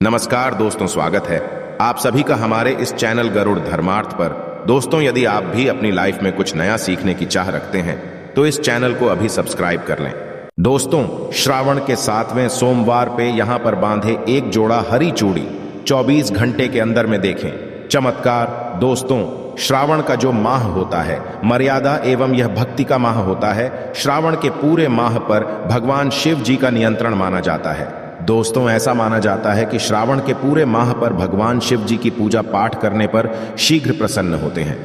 नमस्कार दोस्तों, स्वागत है आप सभी का हमारे इस चैनल गरुड़ धर्मार्थ पर। दोस्तों, यदि आप भी अपनी लाइफ में कुछ नया सीखने की चाह रखते हैं तो इस चैनल को अभी सब्सक्राइब कर लें। दोस्तों, श्रावण के 7वें सोमवार पे यहाँ पर बांधे एक जोड़ा हरी चूड़ी 24 घंटे के अंदर में देखें चमत्कार। दोस्तों, श्रावण का जो माह होता है मर्यादा एवं यह भक्ति का माह होता है। श्रावण के पूरे माह पर भगवान शिव जी का नियंत्रण माना जाता है। दोस्तों, ऐसा माना जाता है कि श्रावण के पूरे माह पर भगवान शिव जी की पूजा पाठ करने पर शीघ्र प्रसन्न होते हैं।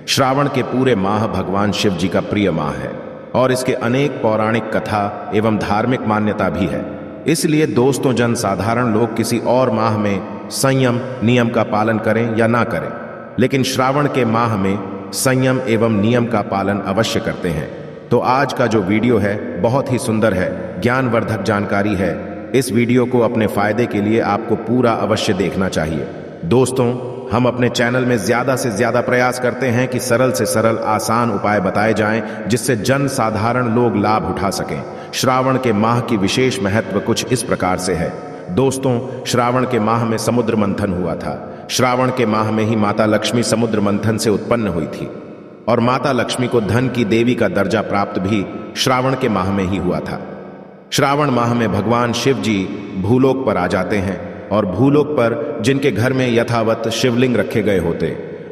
श्रावण के पूरे माह भगवान शिव जी का प्रिय माह है और इसके अनेक पौराणिक कथा एवं धार्मिक मान्यता भी है। इसलिए दोस्तों, जन साधारण लोग किसी और माह में संयम नियम का पालन करें या ना करें, लेकिन श्रावण के माह में संयम एवं नियम का पालन अवश्य करते हैं। तो आज का जो वीडियो है बहुत ही सुंदर है, ज्ञानवर्धक जानकारी है। इस वीडियो को अपने फायदे के लिए आपको पूरा अवश्य देखना चाहिए। दोस्तों, हम अपने चैनल में ज्यादा से ज्यादा प्रयास करते हैं कि सरल से सरल आसान उपाय बताए जाएं, जिससे जन साधारण लोग लाभ उठा सकें। श्रावण के माह की विशेष महत्व कुछ इस प्रकार से है। दोस्तों, श्रावण के माह में समुद्र मंथन हुआ था। श्रावण के माह में ही माता लक्ष्मी समुद्र मंथन से उत्पन्न हुई थी और माता लक्ष्मी को धन की देवी का दर्जा प्राप्त भी श्रावण के माह में ही हुआ था। श्रावण माह में भगवान शिव जी भूलोक पर आ जाते हैं और भूलोक पर जिनके घर में यथावत शिवलिंग रखे गए होते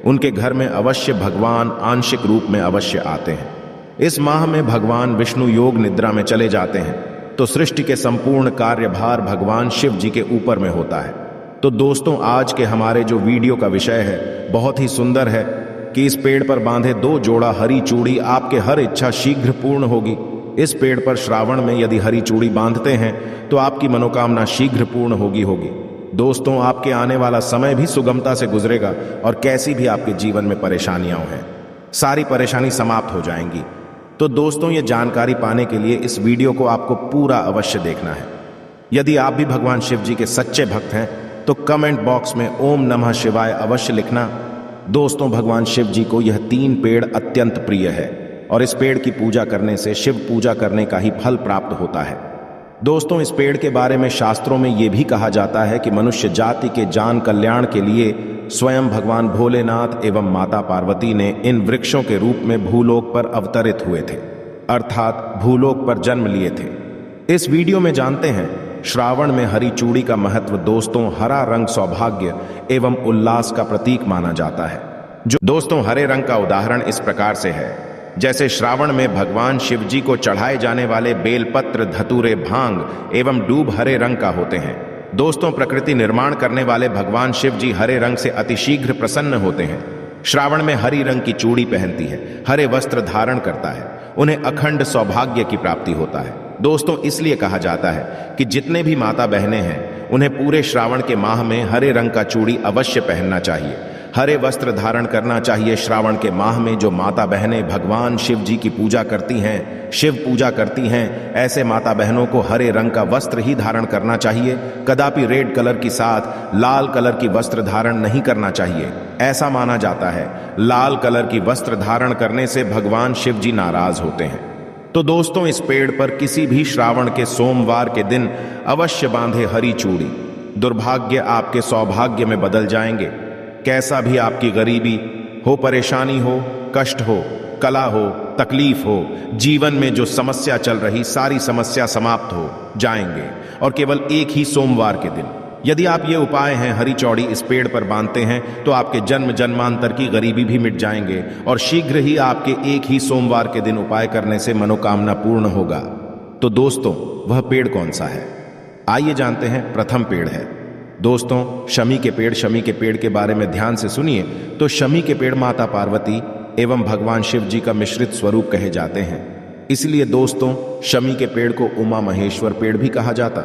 उनके घर में अवश्य भगवान आंशिक रूप में अवश्य आते हैं। इस माह में भगवान विष्णु योग निद्रा में चले जाते हैं तो सृष्टि के संपूर्ण कार्यभार भगवान शिव जी के ऊपर में होता है। तो दोस्तों, आज के हमारे जो वीडियो का विषय है बहुत ही सुंदर है कि इस पेड़ पर बांधे 2 जोड़ा हरी चूड़ी आपके हर इच्छा शीघ्र पूर्ण होगी। इस पेड़ पर श्रावण में यदि हरी चूड़ी बांधते हैं तो आपकी मनोकामना शीघ्र पूर्ण होगी। दोस्तों, आपके आने वाला समय भी सुगमता से गुजरेगा और कैसी भी आपके जीवन में परेशानियां हैं सारी परेशानी समाप्त हो जाएंगी। तो दोस्तों, ये जानकारी पाने के लिए इस वीडियो को आपको पूरा अवश्य देखना है। यदि आप भी भगवान शिव जी के सच्चे भक्त हैं तो कमेंट बॉक्स में ओम नमः शिवाय अवश्य लिखना। दोस्तों, भगवान शिव जी को यह 3 पेड़ अत्यंत प्रिय है और इस पेड़ की पूजा करने से शिव पूजा करने का ही फल प्राप्त होता है। दोस्तों, इस पेड़ के बारे में शास्त्रों में यह भी कहा जाता है कि मनुष्य जाति के जान कल्याण के लिए स्वयं भगवान भोलेनाथ एवं माता पार्वती ने इन वृक्षों के रूप में भूलोक पर अवतरित हुए थे, अर्थात भूलोक पर जन्म लिए थे। इस वीडियो में जानते हैं श्रावण में हरी चूड़ी का महत्व। दोस्तों, हरा रंग सौभाग्य एवं उल्लास का प्रतीक माना जाता है। दोस्तों, हरे रंग का उदाहरण इस प्रकार से है जैसे श्रावण में भगवान शिव जी को चढ़ाए जाने वाले बेलपत्र, धतूरे, भांग एवं दूब हरे रंग का होते हैं। दोस्तों, प्रकृति निर्माण करने वाले भगवान शिव जी हरे रंग से अतिशीघ्र प्रसन्न होते हैं। श्रावण में हरी रंग की चूड़ी पहनती है, हरे वस्त्र धारण करता है, उन्हें अखंड सौभाग्य की प्राप्ति होता है। दोस्तों, इसलिए कहा जाता है कि जितने भी माता बहनें हैं उन्हें पूरे श्रावण के माह में हरे रंग का चूड़ी अवश्य पहनना चाहिए, हरे वस्त्र धारण करना चाहिए। श्रावण के माह में जो माता बहनें भगवान शिव जी की पूजा करती हैं, शिव पूजा करती हैं, ऐसे माता बहनों को हरे रंग का वस्त्र ही धारण करना चाहिए। कदापि रेड कलर के साथ लाल कलर की वस्त्र धारण नहीं करना चाहिए। ऐसा माना जाता है लाल कलर की वस्त्र धारण करने से भगवान शिव जी नाराज होते हैं। तो दोस्तों, इस पेड़ पर किसी भी श्रावण के सोमवार के दिन अवश्य बांधे हरी चूड़ी। दुर्भाग्य आपके सौभाग्य में बदल जाएंगे। कैसा भी आपकी गरीबी हो, परेशानी हो, कष्ट हो, कला हो, तकलीफ हो, जीवन में जो समस्या चल रही सारी समस्या समाप्त हो जाएंगे और केवल एक ही सोमवार के दिन यदि आप ये उपाय हैं हरी चौड़ी इस पेड़ पर बांधते हैं तो आपके जन्म जन्मांतर की गरीबी भी मिट जाएंगे और शीघ्र ही आपके एक ही सोमवार के दिन उपाय करने से मनोकामना पूर्ण होगा। तो दोस्तों, वह पेड़ कौन सा है? आइए जानते हैं। प्रथम पेड़ है दोस्तों शमी के पेड़। शमी के पेड़ के बारे में ध्यान से सुनिए। तो शमी के पेड़ माता पार्वती एवं भगवान शिव जी का मिश्रित स्वरूप कहे जाते हैं। इसलिए दोस्तों, शमी के पेड़ को उमा महेश्वर पेड़ भी कहा जाता।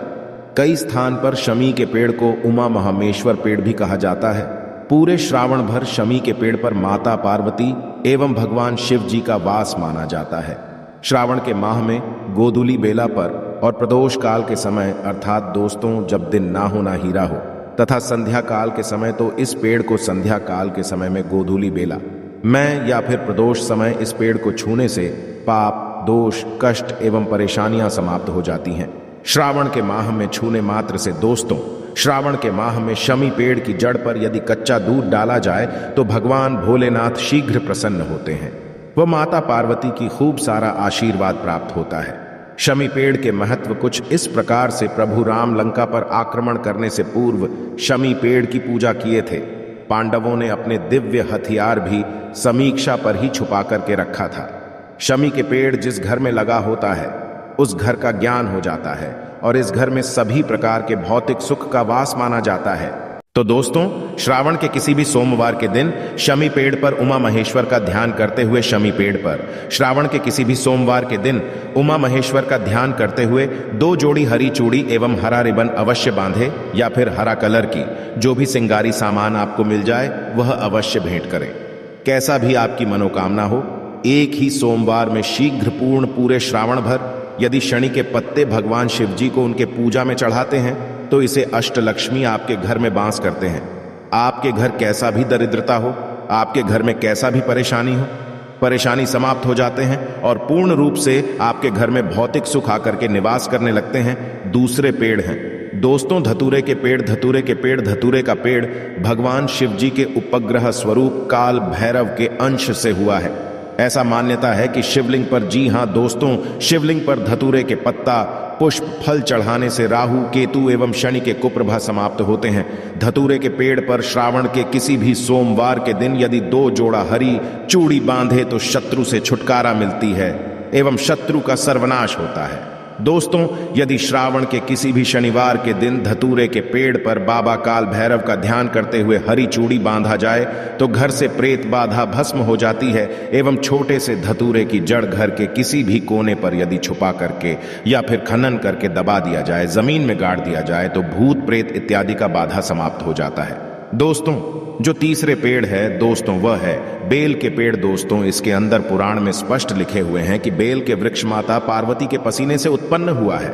कई स्थान पर शमी के पेड़ को उमा महामेश्वर पेड़ भी कहा जाता है। पूरे श्रावण भर शमी के पेड़ पर माता पार्वती एवं भगवान शिव जी का वास माना जाता है। श्रावण के माह में गोधूली बेला पर और प्रदोष काल के समय, अर्थात दोस्तों जब दिन ना हो ना हीरा हो, तथा संध्या काल के समय, तो इस पेड़ को संध्या काल के समय में गोधूली बेला में या फिर प्रदोष समय इस पेड़ को छूने से पाप, दोष, कष्ट एवं परेशानियां समाप्त हो जाती हैं। श्रावण के माह में छूने मात्र से दोस्तों श्रावण के माह में शमी पेड़ की जड़ पर यदि कच्चा दूध डाला जाए तो भगवान भोलेनाथ शीघ्र प्रसन्न होते हैं। वह माता पार्वती की खूब सारा आशीर्वाद प्राप्त होता है। शमी पेड़ के महत्व कुछ इस प्रकार से, प्रभु राम लंका पर आक्रमण करने से पूर्व शमी पेड़ की पूजा किए थे। पांडवों ने अपने दिव्य हथियार भी समीक्षा पर ही छुपा करके रखा था। शमी के पेड़ जिस घर में लगा होता है उस घर का ज्ञान हो जाता है और इस घर में सभी प्रकार के भौतिक सुख का वास माना जाता है। तो दोस्तों, श्रावण के किसी भी सोमवार के दिन शमी पेड़ पर उमा महेश्वर का ध्यान करते हुए श्रावण के किसी भी सोमवार के दिन उमा महेश्वर का ध्यान करते हुए 2 जोड़ी हरी चूड़ी एवं हरा रिबन अवश्य बांधे या फिर हरा कलर की जो भी सिंगारी सामान आपको मिल जाए वह अवश्य भेंट करें। कैसा भी आपकी मनोकामना हो, एक ही सोमवार में शीघ्र पूर्ण पूरे श्रावण भर यदि शनि के पत्ते भगवान शिव जी को उनके पूजा में चढ़ाते हैं तो इसे अष्टलक्ष्मी आपके घर में वास करते हैं। आपके घर कैसा भी दरिद्रता हो, आपके घर में कैसा भी परेशानी हो, परेशानी समाप्त हो जाते हैं और पूर्ण रूप से आपके घर में भौतिक सुख आकर के निवास करने लगते हैं। दूसरे पेड़ हैं दोस्तों धतूरे के पेड़। धतूरे का पेड़ भगवान शिव जी के उपग्रह स्वरूप काल भैरव के अंश से हुआ है। ऐसा मान्यता है कि शिवलिंग पर, जी हां दोस्तों, शिवलिंग पर धतूरे के पत्ता, पुष्प, फल चढ़ाने से राहु, केतु एवं शनि के कुप्रभाव समाप्त होते हैं। धतूरे के पेड़ पर श्रावण के किसी भी सोमवार के दिन यदि 2 जोड़ा हरी चूड़ी बांधे तो शत्रु से छुटकारा मिलती है एवं शत्रु का सर्वनाश होता है। दोस्तों, यदि श्रावण के किसी भी शनिवार के दिन धतूरे के पेड़ पर बाबा काल भैरव का ध्यान करते हुए हरी चूड़ी बांधा जाए तो घर से प्रेत बाधा भस्म हो जाती है एवं छोटे से धतूरे की जड़ घर के किसी भी कोने पर यदि छुपा करके या फिर खनन करके दबा दिया जाए, जमीन में गाड़ दिया जाए तो भूत प्रेत इत्यादि का बाधा समाप्त हो जाता है। दोस्तों, जो तीसरे पेड़ है दोस्तों वह है बेल के पेड़। दोस्तों, इसके अंदर पुराण में स्पष्ट लिखे हुए हैं कि बेल के वृक्ष माता पार्वती के पसीने से उत्पन्न हुआ है।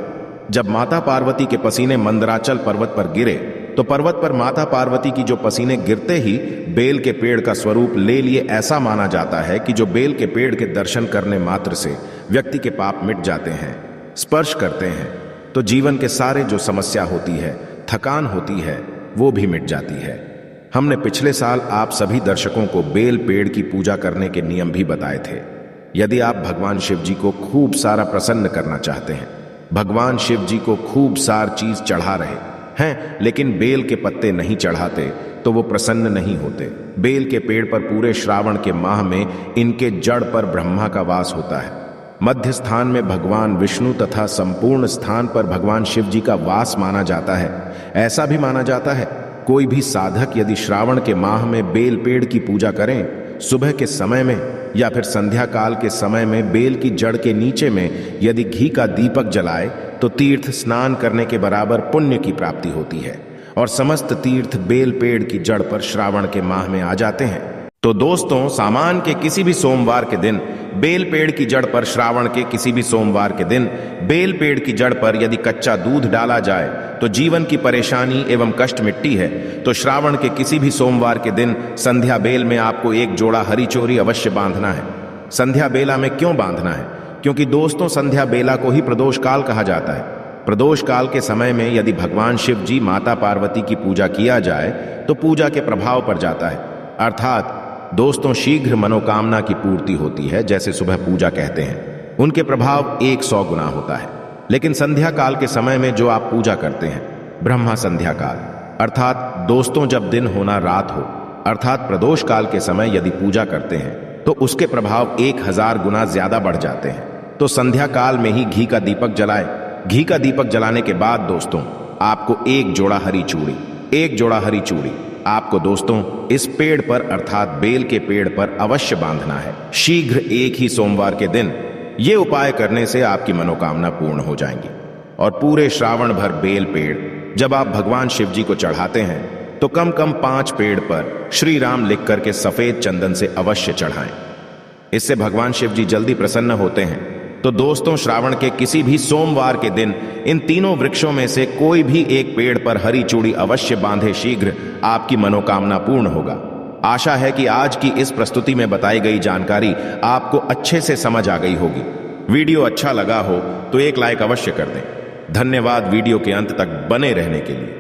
जब माता पार्वती के पसीने मंदराचल पर्वत पर गिरे तो पर्वत पर माता पार्वती की जो पसीने गिरते ही बेल के पेड़ का स्वरूप ले लिए। ऐसा माना जाता है कि जो बेल के पेड़ के दर्शन करने मात्र से व्यक्ति के पाप मिट जाते हैं, स्पर्श करते हैं तो जीवन के सारे जो समस्या होती है, थकान होती है, वो भी मिट जाती है। हमने पिछले साल आप सभी दर्शकों को बेल पेड़ की पूजा करने के नियम भी बताए थे। यदि आप भगवान शिव जी को खूब सारा प्रसन्न करना चाहते हैं, भगवान शिव जी को खूब सार चीज चढ़ा रहे हैं लेकिन बेल के पत्ते नहीं चढ़ाते तो वो प्रसन्न नहीं होते। बेल के पेड़ पर पूरे श्रावण के माह में इनके जड़ पर ब्रह्मा का वास होता है। मध्य स्थान में भगवान विष्णु तथा संपूर्ण स्थान पर भगवान शिव जी का वास माना जाता है। ऐसा भी माना जाता है कोई भी साधक यदि श्रावण के माह में बेल पेड़ की पूजा करें, सुबह के समय में या फिर संध्या काल के समय में बेल की जड़ के नीचे में यदि घी का दीपक जलाए तो तीर्थ स्नान करने के बराबर पुण्य की प्राप्ति होती है और समस्त तीर्थ बेल पेड़ की जड़ पर श्रावण के माह में आ जाते हैं। तो दोस्तों, सामान के किसी भी सोमवार के दिन बेल पेड़ की जड़ पर, श्रावण के किसी भी सोमवार के दिन बेल पेड़ की जड़ पर यदि कच्चा दूध डाला जाए तो जीवन की परेशानी एवं कष्ट मिटती है। तो श्रावण के किसी भी सोमवार के दिन संध्या बेल में आपको 1 जोड़ा हरी चोरी अवश्य बांधना है। संध्या बेला में क्यों बांधना है? क्योंकि दोस्तों, संध्या बेला को ही प्रदोष काल कहा जाता है। प्रदोष काल के समय में यदि भगवान शिव जी, माता पार्वती की पूजा किया जाए तो पूजा के प्रभाव पर जाता है, अर्थात दोस्तों शीघ्र मनोकामना की पूर्ति होती है। जैसे सुबह पूजा कहते हैं, उनके प्रभाव 100 गुना होता है। लेकिन संध्या काल के समय में जो आप पूजा करते हैं, ब्रह्मा संध्या काल, अर्थात दोस्तों जब दिन होना रात हो, अर्थात प्रदोष काल के समय यदि पूजा करते हैं तो उसके प्रभाव 1000 गुना ज्यादा बढ़ जाते हैं। तो संध्या काल में ही घी का दीपक जलाए। घी का दीपक जलाने के बाद दोस्तों आपको 1 जोड़ा हरी चूड़ी, 1 जोड़ा हरी चूड़ी आपको दोस्तों इस पेड़ पर अर्थात बेल के पेड़ पर अवश्य बांधना है। शीघ्र एक ही सोमवार के दिन ये उपाय करने से आपकी मनोकामना पूर्ण हो जाएंगी। और पूरे श्रावण भर बेल पेड़ जब आप भगवान शिव जी को चढ़ाते हैं तो कम 5 पेड़ पर श्री राम लिख करके सफेद चंदन से अवश्य चढ़ाएं। इससे भगवान शिव जी जल्दी प्रसन्न होते हैं। तो दोस्तों, श्रावण के किसी भी सोमवार के दिन इन तीनों वृक्षों में से कोई भी एक पेड़ पर हरी चूड़ी अवश्य बांधे। शीघ्र आपकी मनोकामना पूर्ण होगा। आशा है कि आज की इस प्रस्तुति में बताई गई जानकारी आपको अच्छे से समझ आ गई होगी। वीडियो अच्छा लगा हो तो एक लाइक अवश्य कर दें। धन्यवाद वीडियो के अंत तक बने रहने के लिए।